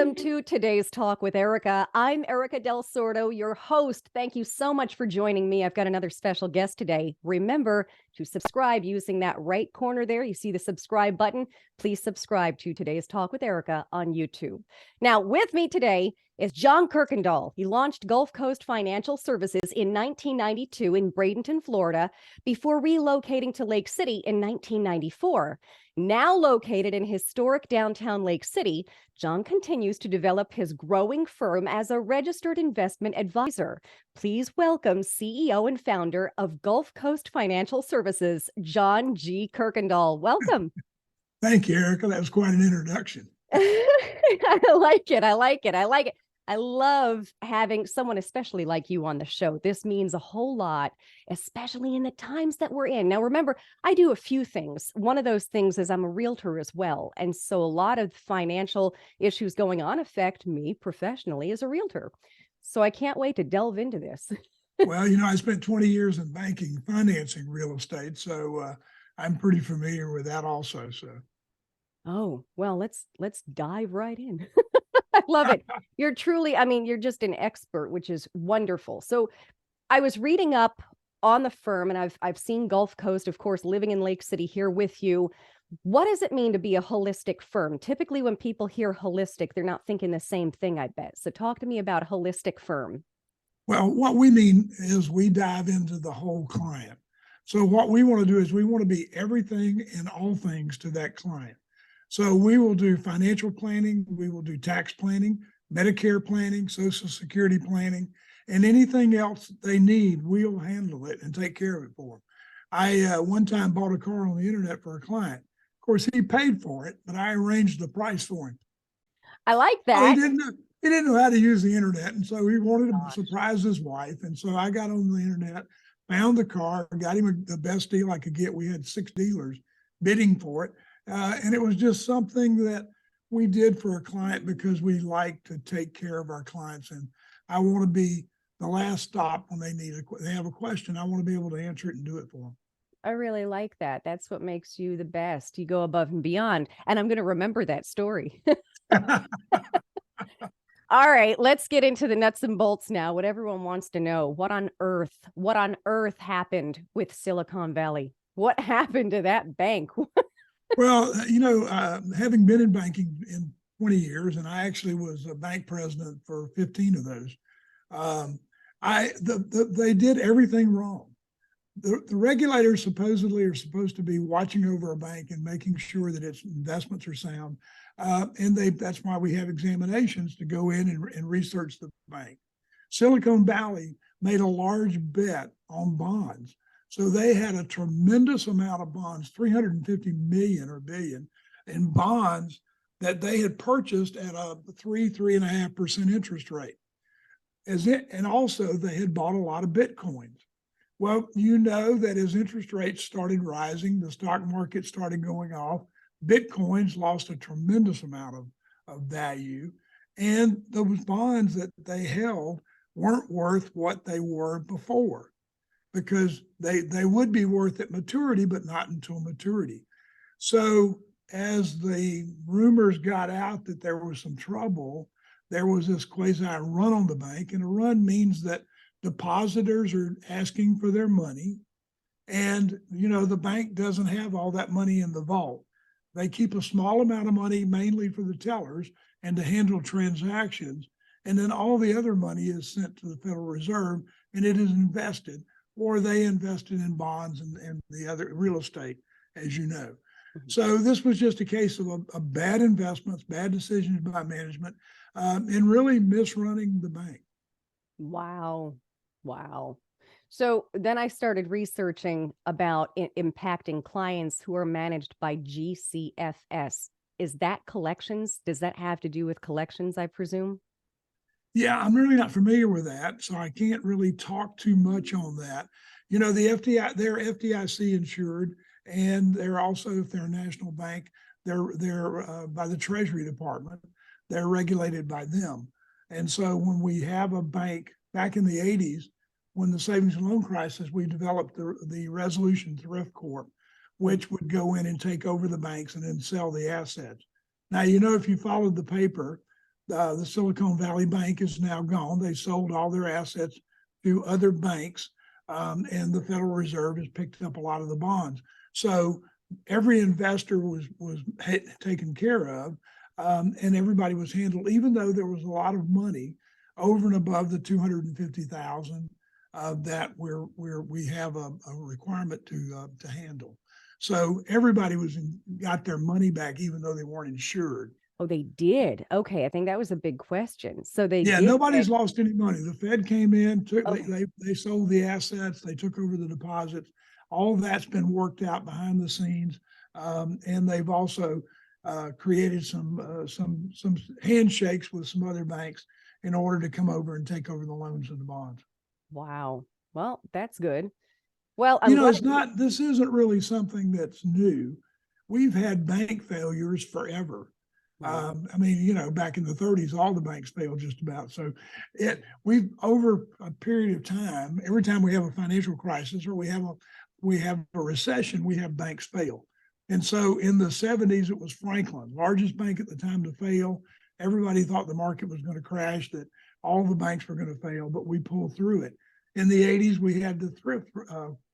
Welcome to today's Talk with Erika. I'm Erika Del Sordo, your host. Thank you so much for joining me. I've got another special guest today. Remember to subscribe using that right corner there. You see the subscribe button. Please subscribe to today's Talk with Erika on YouTube. Now, with me today is John Kuykendall. He launched GulfCoast Financial Services in 1992 in Bradenton, Florida, before relocating to Lake City in 1994. Now located in historic downtown Lake City, John continues to develop his growing firm as a registered investment advisor. Please welcome CEO and founder of GulfCoast Financial Services, John G. Kuykendall. Welcome. Thank you, Erika. That was quite an introduction. I like it. I love having someone especially like you on the show. This means a whole lot, especially in the times that we're in. Now, remember, I do a few things. One of those things is I'm a realtor as well. And so a lot of financial issues going on affect me professionally as a realtor. So I can't wait to delve into this. Well, I spent 20 years in banking, financing real estate. So I'm pretty familiar with that also. So. Oh, well, let's dive right in. I love it. You're truly, you're just an expert, which is wonderful. So I was reading up on the firm, and I've seen Gulf Coast, of course, living in Lake City here with you. What does it mean to be a holistic firm? Typically, when people hear holistic, they're not thinking the same thing, I bet. So talk to me about a holistic firm. Well, what we mean is we dive into the whole client. So what we want to do is we want to be everything and all things to that client. So we will do financial planning, we will do tax planning, Medicare planning, Social Security planning, and anything else they need, we'll handle it and take care of it for them. I one time bought a car on the internet for a client. Of course, he paid for it, but I arranged the price for him. I like that. Well, he didn't know how to use the internet, and so he wanted to surprise his wife. And so I got on the internet, found the car, got him the best deal I could get. We had 6 dealers bidding for it. And it was just something that we did for a client because we like to take care of our clients. And I want to be the last stop when they have a question. I want to be able to answer it and do it for them. I really like that. That's what makes you the best. You go above and beyond. And I'm going to remember that story. All right, let's get into the nuts and bolts now. What everyone wants to know. What on earth happened with Silicon Valley? What happened to that bank? Well, having been in banking in 20 years, and I actually was a bank president for 15 of those, they did everything wrong. The regulators supposedly are supposed to be watching over a bank and making sure that its investments are sound. And that's why we have examinations to go in and research the bank. Silicon Valley made a large bet on bonds. So they had a tremendous amount of bonds, 350 million or billion in bonds that they had purchased at a 3.5% interest rate. And also they had bought a lot of Bitcoins. Well, that as interest rates started rising, the stock market started going off, Bitcoins lost a tremendous amount of value. And those bonds that they held weren't worth what they were before, because they would be worth at maturity, but not until maturity. So as the rumors got out that there was some trouble, there was this quasi run on the bank. And a run means that depositors are asking for their money. And, the bank doesn't have all that money in the vault. They keep a small amount of money, mainly for the tellers and to handle transactions. And then all the other money is sent to the Federal Reserve and it is invested, or they invested in bonds and the other real estate, as you know. So this was just a case of a bad investments, bad decisions by management, and really misrunning the bank. Wow. So then I started researching about impacting clients who are managed by GCFS. Is that collections? Does that have to do with collections, I presume? Yeah, I'm really not familiar with that, so I can't really talk too much on that. The FDIC, they're FDIC insured, and they're also, if they're a national bank, they're by the Treasury Department. They're regulated by them. And so when we have a bank back in the 80s, when the savings and loan crisis, we developed the Resolution Thrift Corp, which would go in and take over the banks and then sell the assets. Now, if you followed the paper, The Silicon Valley Bank is now gone. They sold all their assets to other banks, and the Federal Reserve has picked up a lot of the bonds. So every investor was taken care of, and everybody was handled, even though there was a lot of money over and above the 250,000 that we have a requirement to handle. So everybody got their money back, even though they weren't insured. Oh, they did. Okay, I think that was a big question. So they Yeah, did. nobody's lost any money. The Fed came in, Okay. they sold the assets, they took over the deposits. All of that's been worked out behind the scenes, and they've also created some handshakes with some other banks in order to come over and take over the loans and the bonds. Wow. Well, that's good. Well, You I'm know, glad. this isn't really something that's new. We've had bank failures forever. Right. I mean, you know, back in the 30s, all the banks failed just about. So we've over a period of time, every time we have a financial crisis or we have a recession, we have banks fail. And so in the 70s, it was Franklin, largest bank at the time to fail. Everybody thought the market was going to crash, that all the banks were going to fail, but we pulled through it. In the 80s, we had the thrift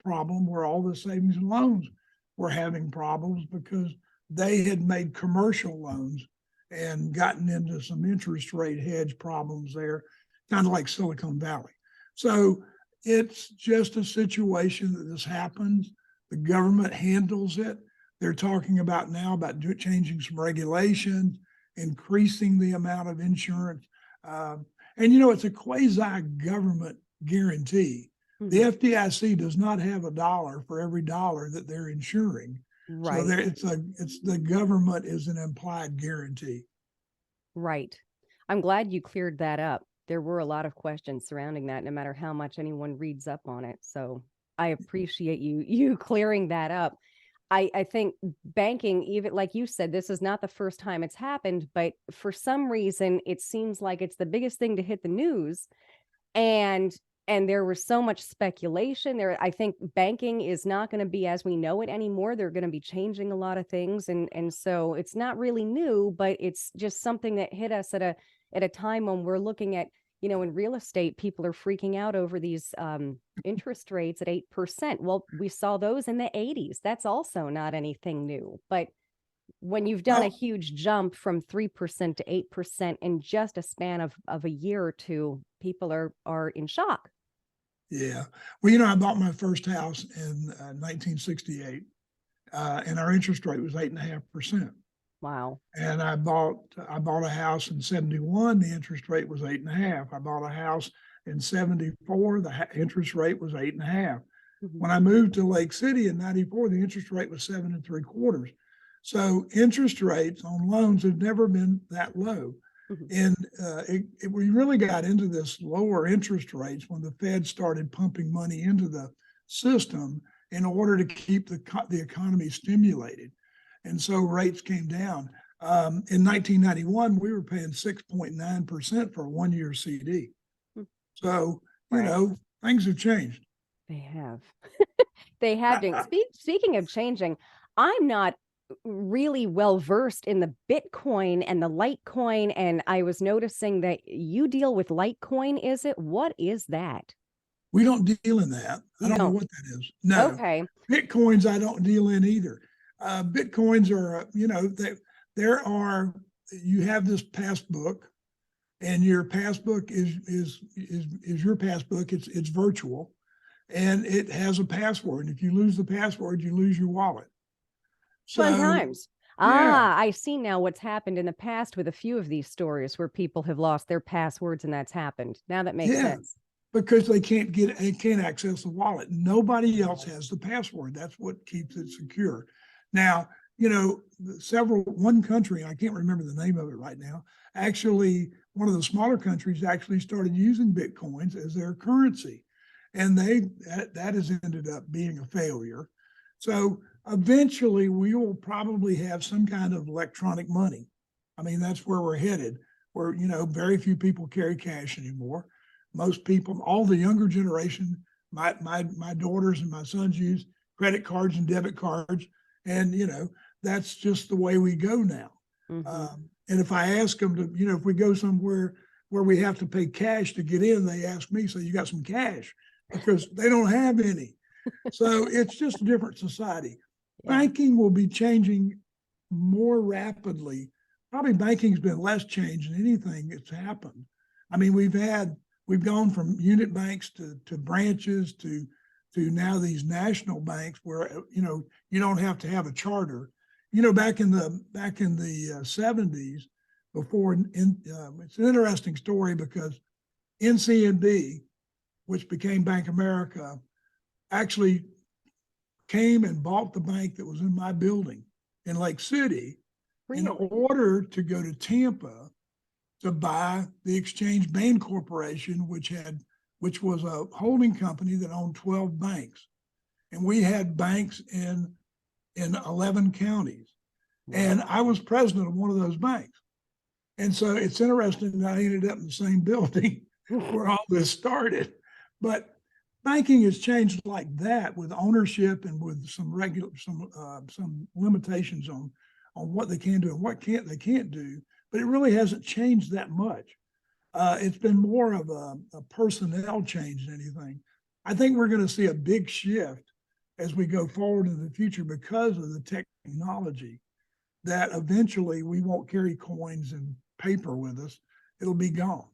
problem where all the savings and loans were having problems because they had made commercial loans and gotten into some interest rate hedge problems there, kind of like Silicon Valley. So it's just a situation that this happens. The government handles it. They're talking about now about changing some regulations, increasing the amount of insurance. And, you know, it's a quasi-government guarantee. Mm-hmm. The FDIC does not have a dollar for every dollar that they're insuring. Right. So it's the government is an implied guarantee. Right. I'm glad you cleared that up. There were a lot of questions surrounding that, no matter how much anyone reads up on it. So I appreciate you clearing that up. I think banking, even like you said, this is not the first time it's happened, but for some reason, it seems like it's the biggest thing to hit the news. And there was so much speculation there. I think banking is not going to be as we know it anymore. They're going to be changing a lot of things. And so it's not really new, but it's just something that hit us at a time when we're looking at, you know, in real estate, people are freaking out over these interest rates at 8%. Well, we saw those in the 80s. That's also not anything new. But when you've done a huge jump from 3% to 8% in just a span of a year or two, people are in shock. Yeah. Well, you know, I bought my first house in 1968, and our interest rate was 8.5%. Wow. And I bought a house in 71. The interest rate was 8.5%. I bought a house in 74. The interest rate was 8.5%. Mm-hmm. When I moved to Lake City in 94, the interest rate was 7.75%. So interest rates on loans have never been that low. Mm-hmm. And we really got into this lower interest rates when the Fed started pumping money into the system in order to keep the economy stimulated. And so rates came down. In 1991, we were paying 6.9% for a 1-year CD. So, you know, things have changed. They have. They have. Speaking of changing, I'm not really well versed in the Bitcoin and the Litecoin, and I was noticing that you deal with Litecoin. Is it? What is that? We don't deal in that. I don't know what that is. No. Okay. Bitcoins I don't deal in either. Bitcoins are, you know, you have this passbook, and your passbook is your passbook. It's virtual, and it has a password. And if you lose the password, you lose your wallet. Fun times. Yeah. I see now what's happened in the past with a few of these stories where people have lost their passwords, and that's happened. Now that makes sense. Because they can't access the wallet. Nobody else has the password. That's what keeps it secure. Now, you know, one country, I can't remember the name of it right now, actually, one of the smaller countries actually started using Bitcoins as their currency. And that has ended up being a failure. So eventually we will probably have some kind of electronic money. I mean, that's where we're headed, where, you know, very few people carry cash anymore. Most people, all the younger generation, my daughters and my sons use credit cards and debit cards. And, you know, that's just the way we go now. Mm-hmm. And if I ask them to, if we go somewhere where we have to pay cash to get in, they ask me, so you got some cash? Because they don't have any. So it's just a different society. Yeah. Banking will be changing more rapidly. Probably banking's been less changed than anything that's happened. I mean, we've gone from unit banks to branches to now these national banks where, you don't have to have a charter. Back in the 70s, before, it's an interesting story because NCNB, which became Bank America, actually came and bought the bank that was in my building in Lake City in order to go to Tampa to buy the Exchange Bank Corporation, which was a holding company that owned 12 banks. And we had banks in 11 counties. Wow. And I was president of one of those banks. And so it's interesting that I ended up in the same building where all this started. But banking has changed like that with ownership and with some limitations on what they can do and what they can't do. But it really hasn't changed that much. It's been more of a personnel change than anything. I think we're going to see a big shift as we go forward in the future because of the technology, that eventually we won't carry coins and paper with us. It'll be gone.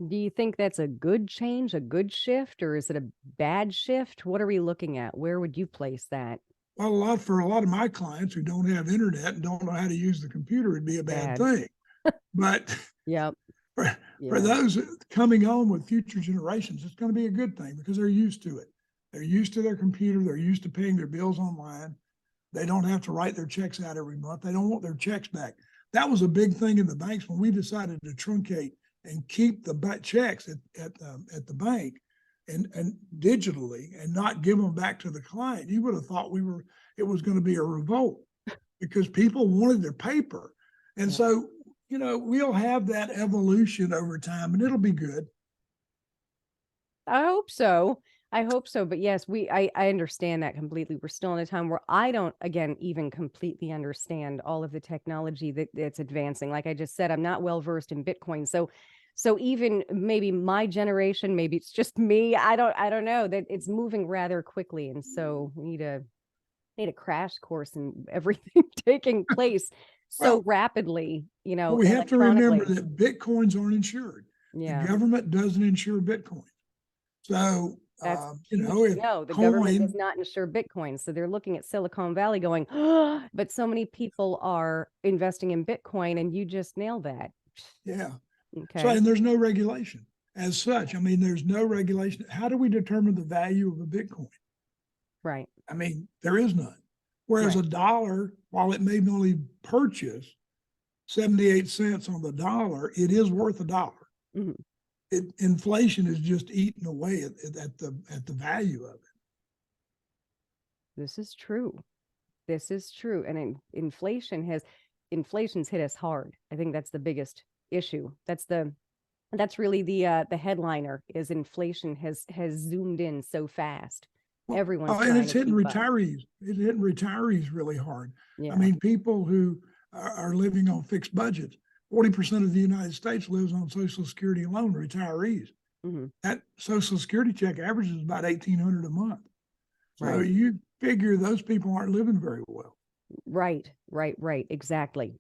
Do you think that's a good change, a good shift, or is it a bad shift? What are we looking at? Where would you place that? Well, for a lot of my clients who don't have internet and don't know how to use the computer, it'd be a bad thing. But yep. For those coming on with future generations, it's going to be a good thing because they're used to it. They're used to their computer. They're used to paying their bills online. They don't have to write their checks out every month. They don't want their checks back. That was a big thing in the banks when we decided to truncate and keep the checks at the bank and digitally and not give them back to the client. You would have thought it was going to be a revolt because people wanted their paper. And so, we'll have that evolution over time and it'll be good. I hope so. But yes, I understand that completely. We're still in a time where I don't, again, even completely understand all of the technology that's advancing. Like I just said, I'm not well versed in Bitcoin. So even maybe my generation, maybe it's just me. I don't know, that it's moving rather quickly. And so we need a crash course in everything taking place so rapidly, Well, we have to remember that Bitcoins aren't insured. Yeah. The government doesn't insure Bitcoin. So, the government does not insure Bitcoin. So they're looking at Silicon Valley going, oh, but so many people are investing in Bitcoin, and you just nailed that. Yeah. Okay. So, and there's no regulation as such. I mean, there's no regulation. How do we determine the value of a Bitcoin? Right. I mean, there is none. Whereas a dollar, while it may only purchase 78 cents on the dollar, it is worth $1. Mm-hmm. Inflation is just eating away at the value of it. This is true. And inflation's hit us hard. I think that's the biggest issue. That's really the headliner, is inflation has zoomed in so fast. Everyone's and it's hitting retirees. It's hitting retirees really hard. Yeah. I mean, people who are living on fixed budgets. 40% of the United States lives on Social Security alone, retirees. Mm-hmm. That Social Security check averages about $1,800 a month. So you figure those people aren't living very well. Right. Exactly.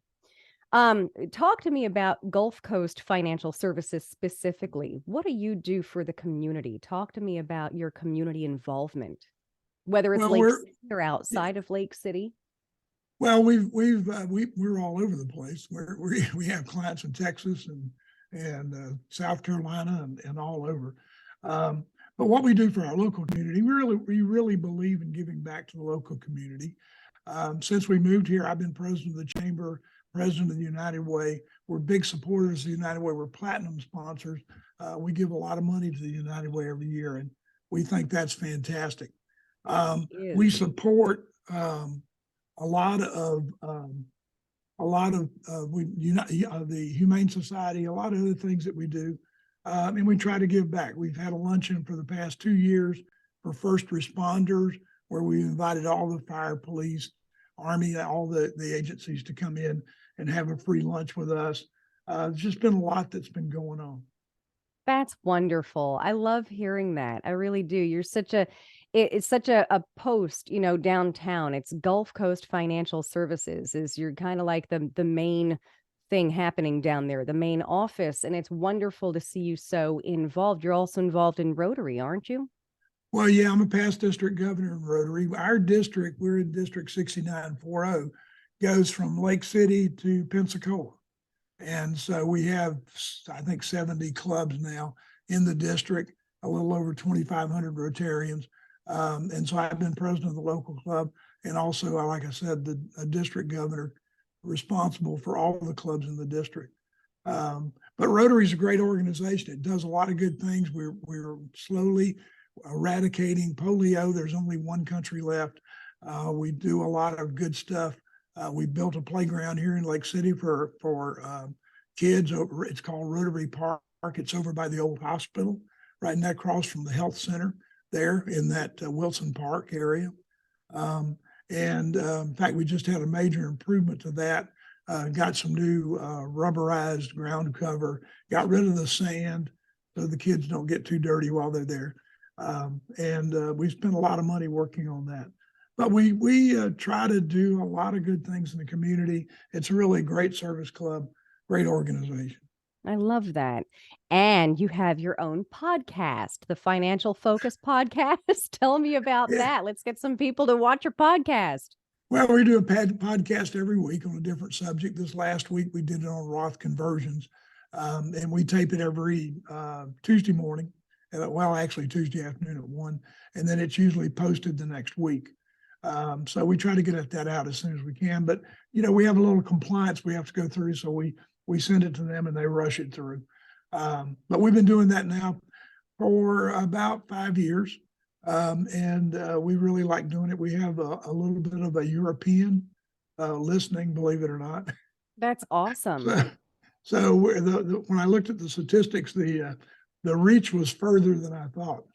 Talk to me about GulfCoast Financial Services specifically. What do you do for the community? Talk to me about your community involvement, whether it's Lake City or outside of Lake City. Well, we're all over the place. We have clients in Texas and South Carolina and all over. But what we do for our local community, we really believe in giving back to the local community. Since we moved here, I've been president of the chamber, president of the United Way. We're big supporters of the United Way. We're platinum sponsors. We give a lot of money to the United Way every year, and we think that's fantastic. We support a lot of the Humane Society, a lot of other things that we do, and we try to give back. We've had a luncheon for the past 2 years for first responders, where we invited all the fire, police, Army, all the agencies to come in and have a free lunch with us. There's just been a lot that's been going on. That's wonderful. I love hearing that. I really do. You're such a it's such a post, downtown. It's Gulf Coast Financial Services is you're kind of like the main thing happening down there, the main office. And it's wonderful to see you so involved. You're also involved in Rotary, aren't you? Well, yeah, I'm a past district governor in Rotary. Our district, we're in District 6940, goes from Lake City to Pensacola. And so we have, I think, 70 clubs now in the district, a little over 2,500 Rotarians. And so I've been president of the local club and also, like I said, the district governor responsible for all the clubs in the district. But Rotary is a great organization. It does a lot of good things. We're slowly eradicating polio. There's only one country left. We do a lot of good stuff. We built a playground here in Lake City for kids. It's called Rotary Park. It's over by the old hospital, right across from the health center there in that Wilson Park area. In fact, we just had a major improvement to that. Got some new rubberized ground cover, got rid of the sand so the kids don't get too dirty while they're there. We spent a lot of money working on that. But we try to do a lot of good things in the community. It's a really great service club, great organization. I love that. And you have your own podcast, the Financial Focus Podcast. Tell me about that. Let's get some people to watch your podcast. Well, we do a podcast every week on a different subject. This last week, we did it on Roth conversions. And we tape it every Tuesday morning. Well, actually Tuesday afternoon at 1. And then it's usually posted the next week. So we try to get that out as soon as we can. But, we have a little compliance we have to go through. So we send it to them and they rush it through. But we've been doing that now for about 5 years. We really like doing it. We have a little bit of a European listening, believe it or not. That's awesome. So when I looked at the statistics, the reach was further than I thought.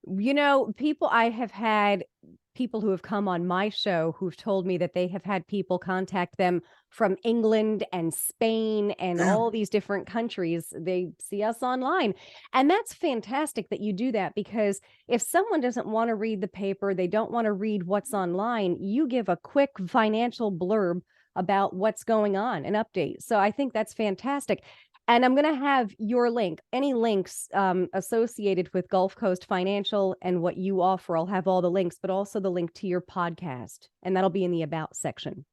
I have had people who have come on my show who've told me that they have had people contact them from England and Spain and all these different countries. They see us online. And that's fantastic that you do that, because if someone doesn't want to read the paper, they don't want to read what's online, you give a quick financial blurb about what's going on, an update. So I think that's fantastic. And I'm going to have your link, any links associated with Gulf Coast Financial and what you offer. I'll have all the links, but also the link to your podcast. And that'll be in the About section.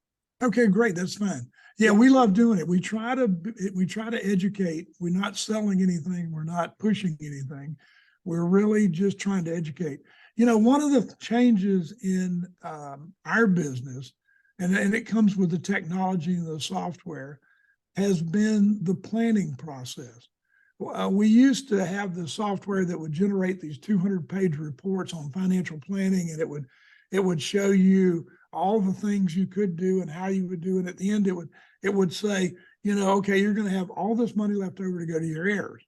Okay, great. That's fine. Yeah, we love doing it. We try to educate. We're not selling anything. We're not pushing anything. We're really just trying to educate. One of the changes in our business, and it comes with the technology and the software, has been the planning process. We used to have the software that would generate these 200-page reports on financial planning, and it would show you all the things you could do and how you would do it. At the end, it would say, okay, you're going to have all this money left over to go to your heirs.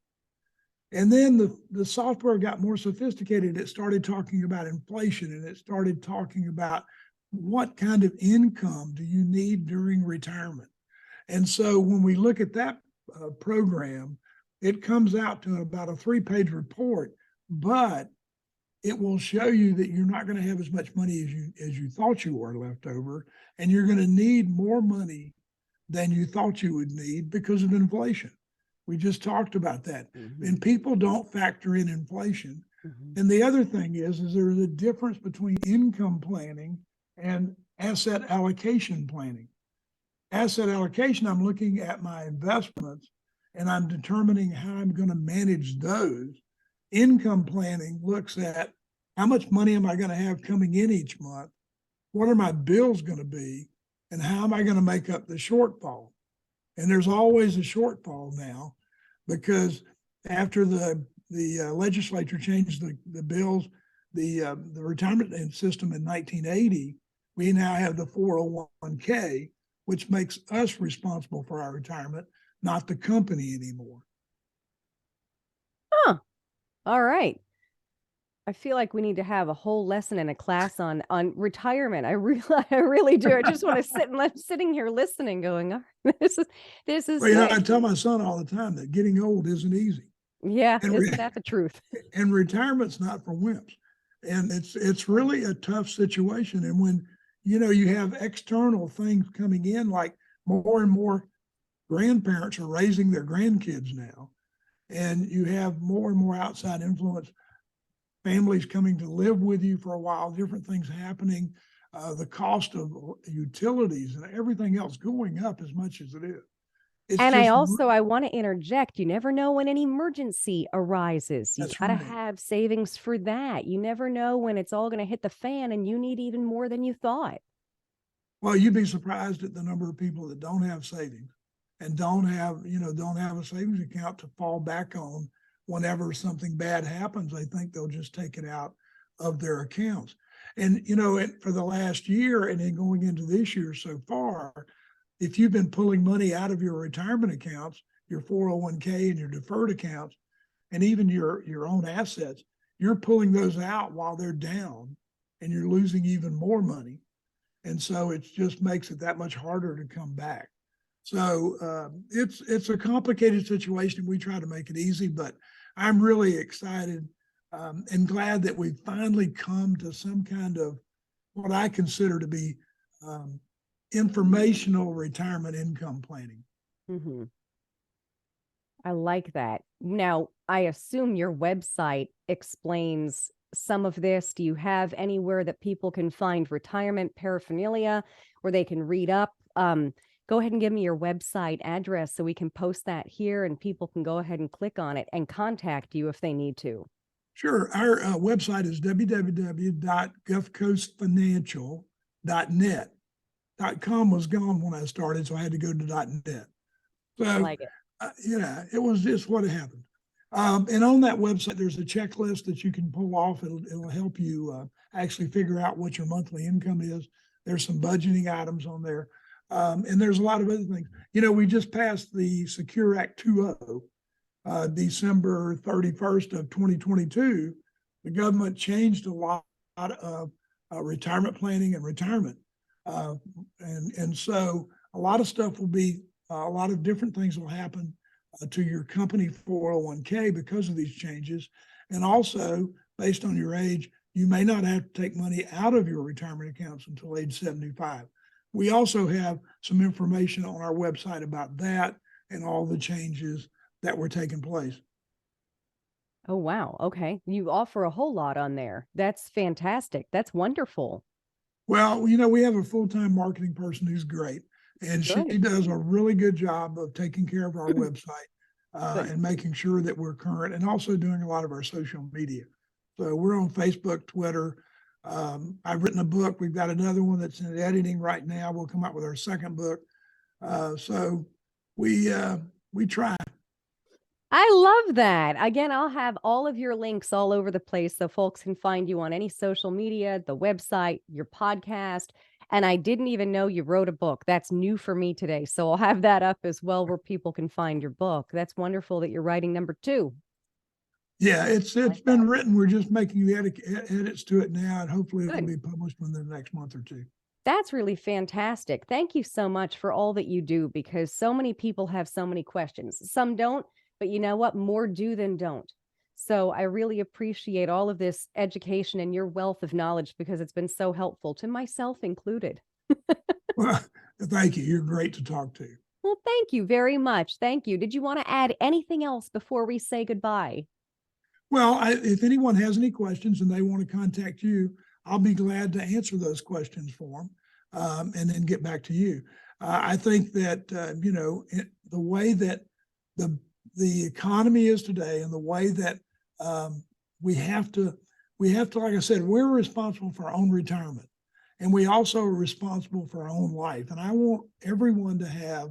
And then the software got more sophisticated. It started talking about inflation, and it started talking about what kind of income do you need during retirement. And so when we look at that program, it comes out to about a 3-page report, but it will show you that you're not going to have as much money as you thought you were left over, and you're going to need more money than you thought you would need because of inflation. We just talked about that. Mm-hmm. And people don't factor in inflation. Mm-hmm. And the other thing is there's a difference between income planning and asset allocation planning. Asset allocation, I'm looking at my investments and I'm determining how I'm going to manage those. Income planning looks at how much money am I going to have coming in each month? What are my bills going to be? And how am I going to make up the shortfall? And there's always a shortfall now, because after the legislature changed the bills, the retirement system in 1980, we now have the 401k, which makes us responsible for our retirement, not the company anymore. Huh. All right. I feel like we need to have a whole lesson in a class on retirement. I really I really do. I just want to sit and sitting here listening, going, "Oh, this is Well, good." I tell my son all the time that getting old isn't easy. Yeah, And isn't that the truth? and retirement's not for wimps. And it's really a tough situation. And when, you have external things coming in, like more and more grandparents are raising their grandkids now, and you have more and more outside influence, families coming to live with you for a while, different things happening, the cost of utilities and everything else going up as much as it is. It's And just, I want to interject, you never know when an emergency arises. You that's got to right. have savings for that. You never know when it's all going to hit the fan and you need even more than you thought. Well, you'd be surprised at the number of people that don't have savings and don't have a savings account to fall back on whenever something bad happens. They think they'll just take it out of their accounts. And, for the last year and then going into this year so far, if you've been pulling money out of your retirement accounts, your 401k and your deferred accounts, and even your own assets, you're pulling those out while they're down and you're losing even more money. And so it just makes it that much harder to come back. So it's a complicated situation. We try to make it easy, but I'm really excited and glad that we've finally come to some kind of what I consider to be informational retirement income planning. Mm-hmm. I like that. Now, I assume your website explains some of this. Do you have anywhere that people can find retirement paraphernalia where they can read up? Go ahead and give me your website address so we can post that here and people can go ahead and click on it and contact you if they need to. Sure. Our website is www.gulfcoastfinancial.net. .com was gone when I started, so I had to go to .net. I So, like it. it was just what happened. And on that website, there's a checklist that you can pull off. It'll help you actually figure out what your monthly income is. There's some budgeting items on there. And there's a lot of other things. We just passed the Secure Act 2.0, December 31st of 2022. The government changed a lot of retirement planning and retirement. And so a lot of stuff will be, a lot of different things will happen to your company 401k because of these changes. And also, based on your age, you may not have to take money out of your retirement accounts until age 75. We also have some information on our website about that and all the changes that were taking place. Oh, wow. Okay. You offer a whole lot on there. That's fantastic. That's wonderful. Well, we have a full-time marketing person who's great, and she Good. does a really good job of taking care of our website Good. and making sure that we're current, and also doing a lot of our social media. So we're on Facebook, Twitter. I've written a book. We've got another one that's in editing right now. We'll come out with our second book. So we try. I love that. Again, I'll have all of your links all over the place so folks can find you on any social media, the website, your podcast. And I didn't even know you wrote a book. That's new for me today. So I'll have that up as well where people can find your book. That's wonderful that you're writing number 2. Yeah, it's Like been that. written. We're just making the edits to it now, and hopefully it'll Good. be published within the next month or two. That's really fantastic. Thank you so much for all that you do because so many people have so many questions. Some don't, but you know what? More do than don't. So I really appreciate all of this education and your wealth of knowledge because it's been so helpful to myself included. Well, thank you. You're great to talk to. Well, thank you very much. Thank you. Did you want to add anything else before we say goodbye? Well, if anyone has any questions and they want to contact you, I'll be glad to answer those questions for them and then get back to you. I think that, the way that the economy is today and the way that we have to, like I said, we're responsible for our own retirement, and we also are responsible for our own life. And I want everyone to have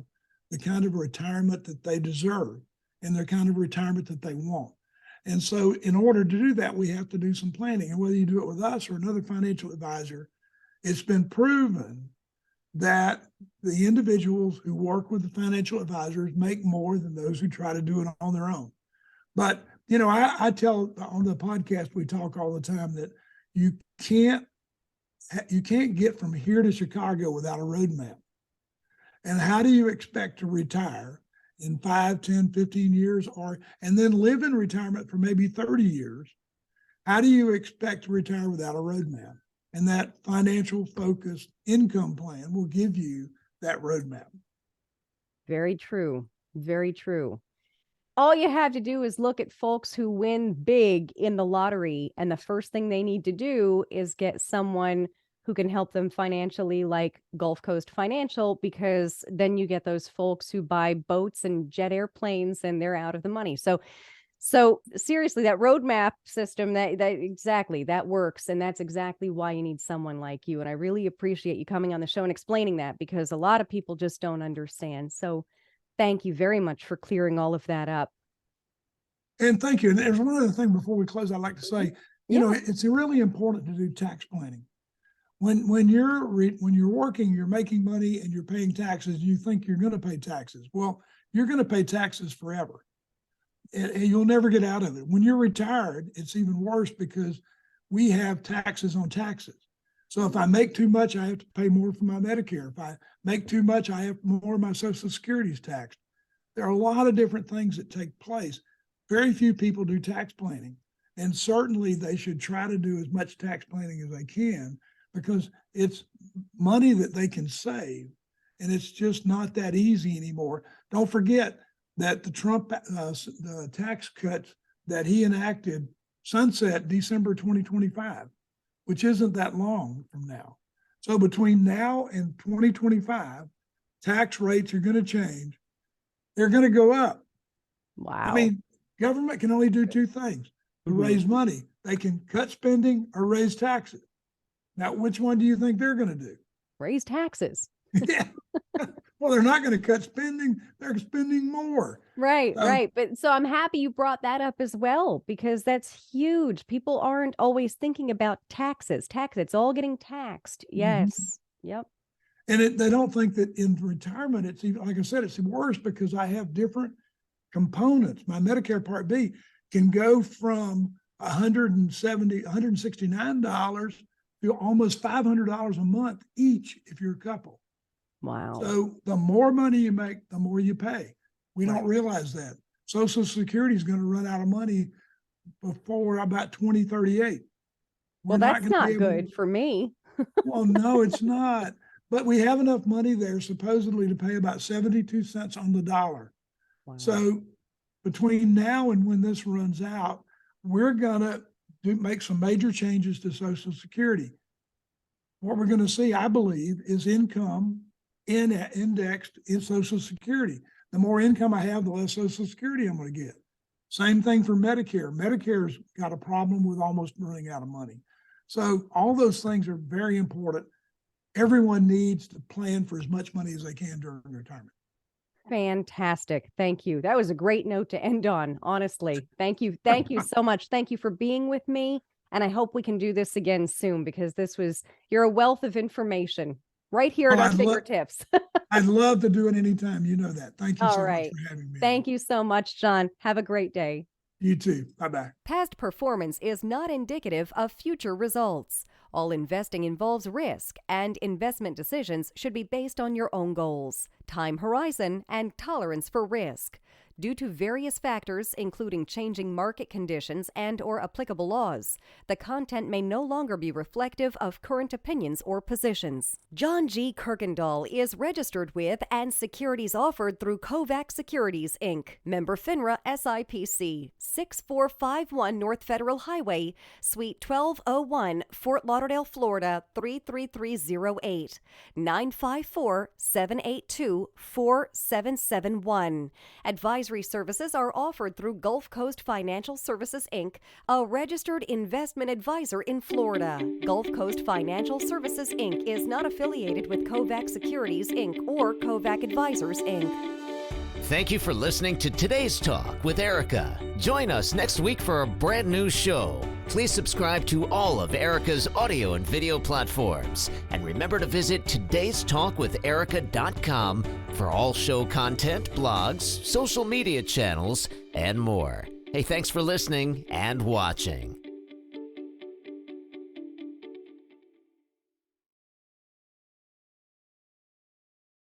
the kind of retirement that they deserve and the kind of retirement that they want. And so in order to do that, we have to do some planning. And whether you do it with us or another financial advisor, it's been proven that the individuals who work with the financial advisors make more than those who try to do it on their own. But I tell on the podcast, we talk all the time that you can't get from here to Chicago without a roadmap. And how do you expect to retire in 5, 10, 15 years and then live in retirement for maybe 30 years? How do you expect to retire without a roadmap? And that financial focused income plan will give you that roadmap. Very true. Very true. All you have to do is look at folks who win big in the lottery, and the first thing they need to do is get someone who can help them financially, like GulfCoast Financial, because then you get those folks who buy boats and jet airplanes and they're out of the money. So seriously, that roadmap system, that exactly, that works. And that's exactly why you need someone like you. And I really appreciate you coming on the show and explaining that, because a lot of people just don't understand. So thank you very much for clearing all of that up. And thank you. And there's one other thing before we close, I'd like to say, it's really important to do tax planning. When you're working, you're making money and you're paying taxes, you think you're going to pay taxes. Well, you're going to pay taxes forever. And you'll never get out of it. When you're retired, it's even worse because we have taxes on taxes. So if I make too much, I have to pay more for my Medicare. If I make too much, I have more of my Social Security is taxed. There are a lot of different things that take place. Very few people do tax planning. And certainly they should try to do as much tax planning as they can, because it's money that they can save. And it's just not that easy anymore. Don't forget that the Trump the tax cuts that he enacted sunset December 2025, which isn't that long from now. So between now and 2025, tax rates are going to change. They're going to go up. Wow. I mean, government can only do two things to raise money. They can cut spending or raise taxes. Now, which one do you think they're going to do? Raise taxes. Yeah. Well, they're not going to cut spending. They're spending more. Right. But so I'm happy you brought that up as well, because that's huge. People aren't always thinking about taxes. It's all getting taxed. Yes. Yep. And they don't think that in retirement, it's even, like I said, it's worse because I have different components. My Medicare Part B can go from $169 to almost $500 a month each if you're a couple. Wow. So the more money you make, the more you pay. We don't realize that. Social Security is going to run out of money before about 2038. Well, that's not good for me. Well, no, it's not. But we have enough money there supposedly to pay about 72 cents on the dollar. Wow. So between now and when this runs out, we're going to make some major changes to Social Security. What we're going to see, I believe, is income indexed in Social Security. The more income I have, the less Social Security I'm going to get. Same thing for Medicare. Medicare's got a problem with almost running out of money. So all those things are very important. Everyone needs to plan for as much money as they can during retirement. Fantastic. Thank you. That was a great note to end on, honestly. Thank you. Thank you so much. Thank you for being with me. And I hope we can do this again soon, because you're a wealth of information right here at our fingertips. I'd love to do it anytime. You know that. Thank you All so right. much for having me. Thank you so much, John. Have a great day. You too. Bye-bye. Past performance is not indicative of future results. All investing involves risk, and investment decisions should be based on your own goals, time horizon, and tolerance for risk. Due to various factors, including changing market conditions and/or applicable laws, the content may no longer be reflective of current opinions or positions. John G. Kuykendall is registered with and securities offered through Kovac Securities, Inc., member FINRA SIPC, 6451 North Federal Highway, Suite 1201, Fort Lauderdale, Florida, 33308, 954-782-4771. Advisory services are offered through GulfCoast Financial Services, Inc., a registered investment advisor in Florida. GulfCoast Financial Services, Inc. is not affiliated with Kovac Securities, Inc. or Kovac Advisors, Inc. Thank you for listening to today's talk with Erika. Join us next week for a brand new show. Please subscribe to all of Erika's audio and video platforms. And remember to visit todaystalkwitherika.com for all show content, blogs, social media channels, and more. Hey, thanks for listening and watching.